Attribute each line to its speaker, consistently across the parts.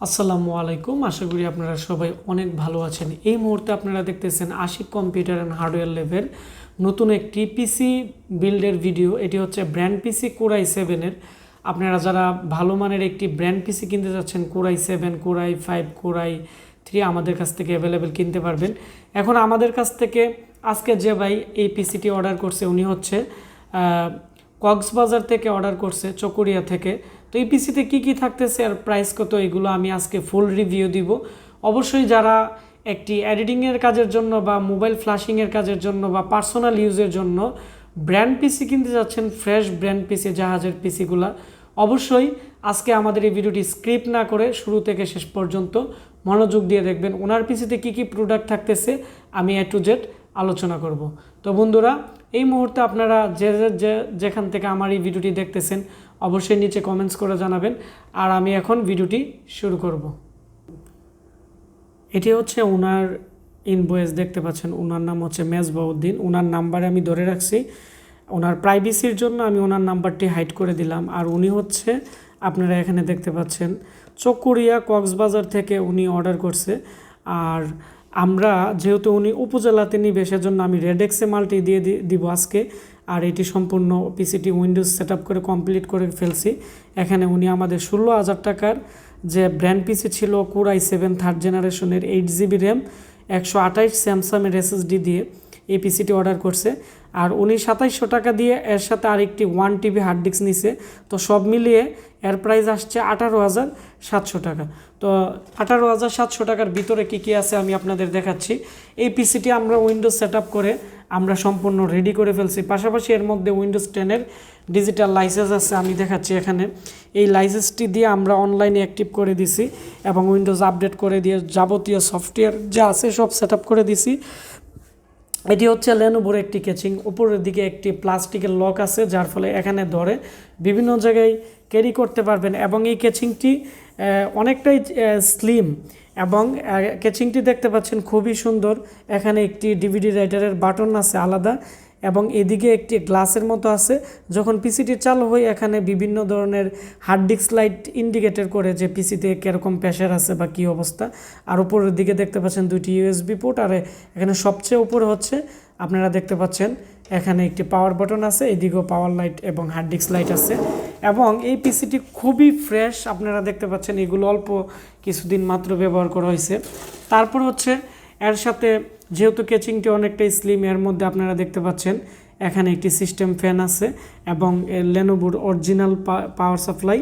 Speaker 1: আসসালামু আলাইকুম। আশা করি আপনারা সবাই অনেক ভালো আছেন। এই মুহূর্তে আপনারা দেখতেছেন আশিক কম্পিউটার অ্যান্ড হার্ডওয়্যার ল্যাবের নতুন একটি পিসি বিল্ডের ভিডিও। এটি হচ্ছে ব্র্যান্ড পিসি কোরাই 7-এর। আপনারা যারা ভালো মানের একটি ব্র্যান্ড পিসি কিনতে যাচ্ছেন, কোরাই 7, কোরাই 5, কোরাই 3 আমাদের কাছ থেকে অ্যাভেলেবেল কিনতে পারবেন। এখন আমাদের কাছ থেকে আজকে যে ভাই এই পিসিটি অর্ডার করছে, উনি হচ্ছে কক্সবাজার থেকে অর্ডার করছে, চকরিয়া থেকে। তো এই পিসিতে কী থাকতেছে আর প্রাইস কত, এগুলো আমি আজকে ফুল রিভিউ দিব। অবশ্যই যারা একটি এডিটিংয়ের কাজের জন্য বা মোবাইল ফ্ল্যাশিংয়ের কাজের জন্য বা পার্সোনাল ইউজের জন্য ব্র্যান্ড পিসি কিনতে যাচ্ছেন, ফ্রেশ ব্র্যান্ড পিসি, জাহাজের পিসিগুলা, অবশ্যই আজকে আমাদের এই ভিডিওটি স্ক্রিপ্ট না করে শুরু থেকে শেষ পর্যন্ত মনোযোগ দিয়ে দেখবেন। ওনার পিসিতে কী প্রোডাক্ট থাকতেছে আমি A to Z আলোচনা করব। তো বন্ধুরা, এই মুহূর্তে আপনারা যেখান থেকে আমার এই ভিডিওটি দেখতেছেন অবশ্যই নিচে কমেন্টস করে জানাবেন। আর আমি এখন ভিডিওটি শুরু করব। এটি হচ্ছে ওনার ইনভয়েস, দেখতে পাচ্ছেন। ওনার নাম হচ্ছে মেজবাউদ্দিন। ওনার নাম্বারে আমি ধরে রাখছি, ওনার প্রাইভেসির জন্য আমি ওনার নাম্বারটি হাইড করে দিলাম। আর উনি হচ্ছে, আপনারা এখানে দেখতে পাচ্ছেন, চকরিয়া কক্সবাজার থেকে উনি অর্ডার করছে। আর আমরা যেহেতু উনি উপজেলাতে নিবে, সেজন্য আমি রেডেক্সে মালটি দিয়ে দিব আজকে। আর এটি সম্পূর্ণ পিসিটি উইন্ডোজ সেট আপ করে কমপ্লিট করে ফেলছি। এখানে উনি আমাদের 16,000 টাকার যে ব্র্যান্ড পিসি ছিল, কোরাই 7 থার্ড জেনারেশনের 8GB র্যাম 128 স্যামসাংয়ের SSD দিয়ে এই পিসিটি অর্ডার করছে। আর উনি 2700 টাকা দিয়ে এর সাথে আরেকটি 1TB হার্ড ডিস্ক নিছে। তো সব মিলিয়ে এর প্রাইস আসছে 18,700 টাকা। তো 18,700 টাকার ভিতরে কী আছে আমি আপনাদের দেখাচ্ছি। এই পিসিটি আমরা উইন্ডোজ সেট আপ করে আমরা সম্পূর্ণ রেডি করে ফেলছি। পাশাপাশি এর মধ্যে উইন্ডোজ 10-এর ডিজিটাল লাইসেন্স আছে, আমি দেখাচ্ছি এখানে। এই লাইসেন্সটি দিয়ে আমরা অনলাইনে অ্যাক্টিভ করে দিছি এবং উইন্ডোজ আপডেট করে দিয়ে যাবতীয় সফটওয়্যার যা আছে সব সেট আপ করে দিছি। এটি হচ্ছে লেনোভোর একটি কেচিং। উপরের দিকে একটি প্লাস্টিকের লক আছে, যার ফলে এখানে ধরে বিভিন্ন জায়গায় ক্যারি করতে পারবেন। এবং এই কেচিংটি অনেকটাই স্লিম এবং কেচিংটি দেখতে পাচ্ছেন খুবই সুন্দর। এখানে একটি ডিভিডি রাইটারের বাটন আছে আলাদা এবং এদিকে একটি গ্লাসের মতো আছে। যখন পিসিটি চালু হয় এখানে বিভিন্ন ধরনের হার্ড ডিস্ক লাইট ইন্ডিকেটর করে যে পিসিতে কীরকম প্রেশার আছে বা কী অবস্থা। আর উপরের দিকে দেখতে পাচ্ছেন 2টি USB পোর্ট। আর এখানে সবচেয়ে উপরে হচ্ছে আপনারা দেখতে পাচ্ছেন এখানে একটি পাওয়ার বাটন আছে, এদিকেও পাওয়ার লাইট এবং হার্ড ডিস্ক লাইট আছে। এবং এই পিসিটি খুবই ফ্রেশ, আপনারা দেখতে পাচ্ছেন এগুলো অল্প কিছুদিন মাত্র ব্যবহার করা হয়েছে। তারপর হচ্ছে এর সাথে যেহেতু কেচিংটি অনেকটাই স্লিম, এর মধ্যে আপনারা দেখতে পাচ্ছেন এখানে একটি সিস্টেম ফ্যান আছে এবং লেনোভোর অরিজিনাল পাওয়ার সাপ্লাই।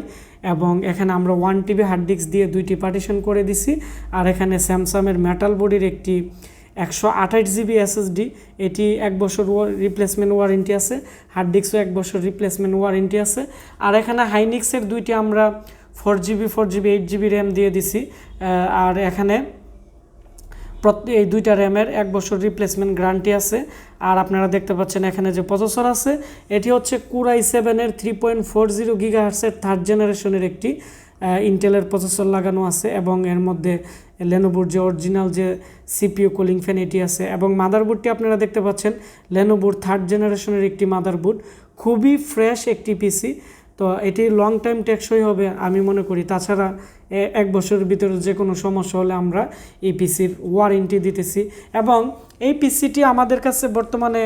Speaker 1: এবং এখানে আমরা 1TB হার্ড ডিস্ক দিয়ে 2টি পার্টিশন করে দিছি। আর এখানে স্যামসাংয়ের মেটাল বডির একটি 128GB SSD, এটি 1 বছর রিপ্লেসমেন্ট ওয়ারেন্টি আছে। হার্ড ডিস্কও 1 বছর রিপ্লেসমেন্ট ওয়ারেন্টি আছে। আর এখানে হাইনিক্সের 2টি আমরা 4GB 8GB র্যাম দিয়ে দিছি। আর এখানে এই 2টা র্যামের 1 বছর রিপ্লেসমেন্ট গ্যারান্টি আছে। আর আপনারা দেখতে পাচ্ছেন এখানে যে প্রসেসর আছে, এটি হচ্ছে কোরাই 7-এর 3.40 GHz থার্ড জেনারেশনের একটি ইন্টেলের প্রসেসর লাগানো আছে। এবং এর মধ্যে লেনোভোর যে অরিজিনাল যে CPU কুলিং ফ্যান এটি আছে। এবং মাদারবোর্ডটি আপনারা দেখতে পাচ্ছেন লেনোভোর থার্ড জেনারেশনের একটি মাদারবোর্ড, খুবই ফ্রেশ একটি পিসি। তো এটি লং টাইম টেকসই হবে আমি মনে করি। তাছাড়া 1 বছরের ভিতরে যে কোনো সমস্যা হলে আমরা এই পিসির ওয়ারেন্টি দিতেছি। এবং এই পিসিটি আমাদের কাছে বর্তমানে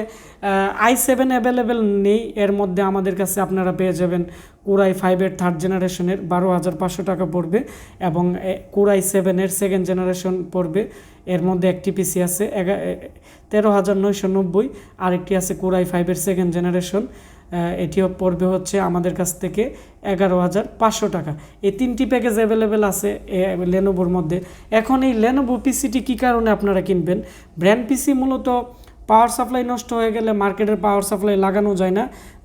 Speaker 1: i7 অ্যাভেলেবেল নেই। এর মধ্যে আমাদের কাছে আপনারা পেয়ে যাবেন কোরাই 5-এর থার্ড জেনারেশনের 12,500 টাকা পড়বে এবং কোরাই 7-এর সেকেন্ড জেনারেশন পড়বে। এর মধ্যে একটি পিসি আছে 13,990, আরেকটি আছে কোরাই 5-এর সেকেন্ড জেনারেশন, এটিও পড়বে হচ্ছে আমাদের কাছ থেকে 11,500 টাকা। এই 3টি প্যাকেজ অ্যাভেলেবেল আছে লেনোভোর মধ্যে। এখন এই লেনোভো পিসিটি কী কারণে আপনারা কিনবেন? ব্র্যান্ড পিসি মূলত পাওয়ার সাপ্লাই নষ্ট হয়ে গেলে মার্কেটের পাওয়ার সাপ্লাই লাগানো যায় না,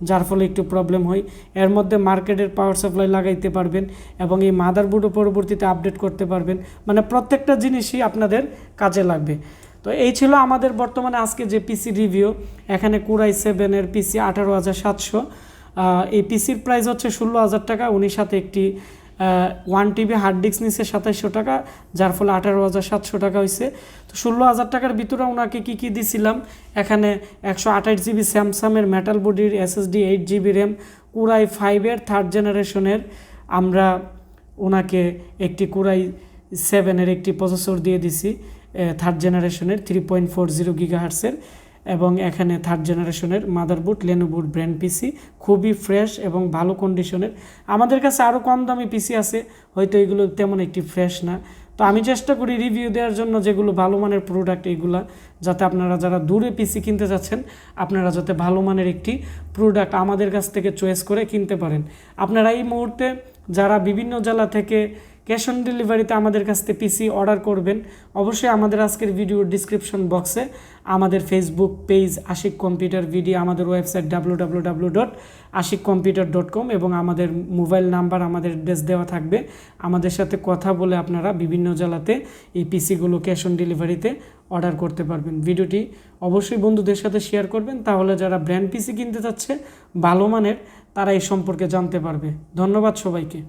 Speaker 1: যার ফলে একটু প্রবলেম হয়। এর মধ্যে মার্কেটের পাওয়ার সাপ্লাই লাগাইতে পারবেন এবং এই মাদারবোর্ডও পরবর্তীতে আপডেট করতে পারবেন। মানে প্রত্যেকটা জিনিসই আপনাদের কাজে লাগবে। তো এই ছিল আমাদের বর্তমানে আজকে যে পিসি রিভিউ। এখানে কোরাই 7-এর পিসি 18,700। এই পিসির প্রাইস হচ্ছে 16,000 টাকা। উনি সাথে একটি 1TB হার্ড ডিস্ক নিচ্ছে 2700 টাকা, যার ফলে 18,700 টাকা হয়েছে। তো 16,000 টাকার ভিতরে ওনাকে কী দিছিলাম, এখানে 128GB স্যামসাংয়ের মেটাল বডির SSD, 8GB র্যাম, কোরাই 5-এর থার্ড জেনারেশনের আমরা ওনাকে একটি কোরাই 7-এর একটি প্রসেসর দিয়ে দিছি 3rd জেনারেশনের 3.40 গিগাহার্টসের, এবং এখানে 3rd জেনারেশনের মাদারবোর্ড, লেনোভোর ব্র্যান্ড পিসি, খুবই ফ্রেশ এবং ভালো কন্ডিশনের। আমাদের কাছে আরও কম দামি পিসি আছে, হয়তো এগুলো তেমন একটি ফ্রেশ না। তো আমি চেষ্টা করি রিভিউ দেওয়ার জন্য যেগুলো ভালো মানের প্রোডাক্ট এইগুলা, যাতে আপনারা যারা দূরে পিসি কিনতে যাচ্ছেন আপনারা যাতে ভালো মানের একটি প্রোডাক্ট আমাদের কাছ থেকে চয়েস করে কিনতে পারেন। আপনারা এই মুহূর্তে যারা বিভিন্ন জেলা থেকে ক্যাশ অন ডেলিভারিতে আমাদের কাছ থেকে পিসি অর্ডার করবেন, অবশ্যই আমাদের আজকের ভিডিওর ডিসক্রিপশন বক্সে আমাদের Facebook page Ashik computer video, আমাদের ওয়েবসাইট www.ashikcomputer.com এবং আমাদের মোবাইল নাম্বার, আমাদের অ্যাড্রেস দেওয়া থাকবে। আমাদের সাথে কথা বলে আপনারা বিভিন্ন জেলাতে এই পিসিগুলো ক্যাশ অন ডেলিভারিতে অর্ডার করতে পারবেন। ভিডিওটি অবশ্যই বন্ধুদের সাথে শেয়ার করবেন, তাহলে যারা ব্র্যান্ড পিসি কিনতে চাচ্ছে ভালো মানের তারা এই সম্পর্কে জানতে পারবে। ধন্যবাদ সবাইকে।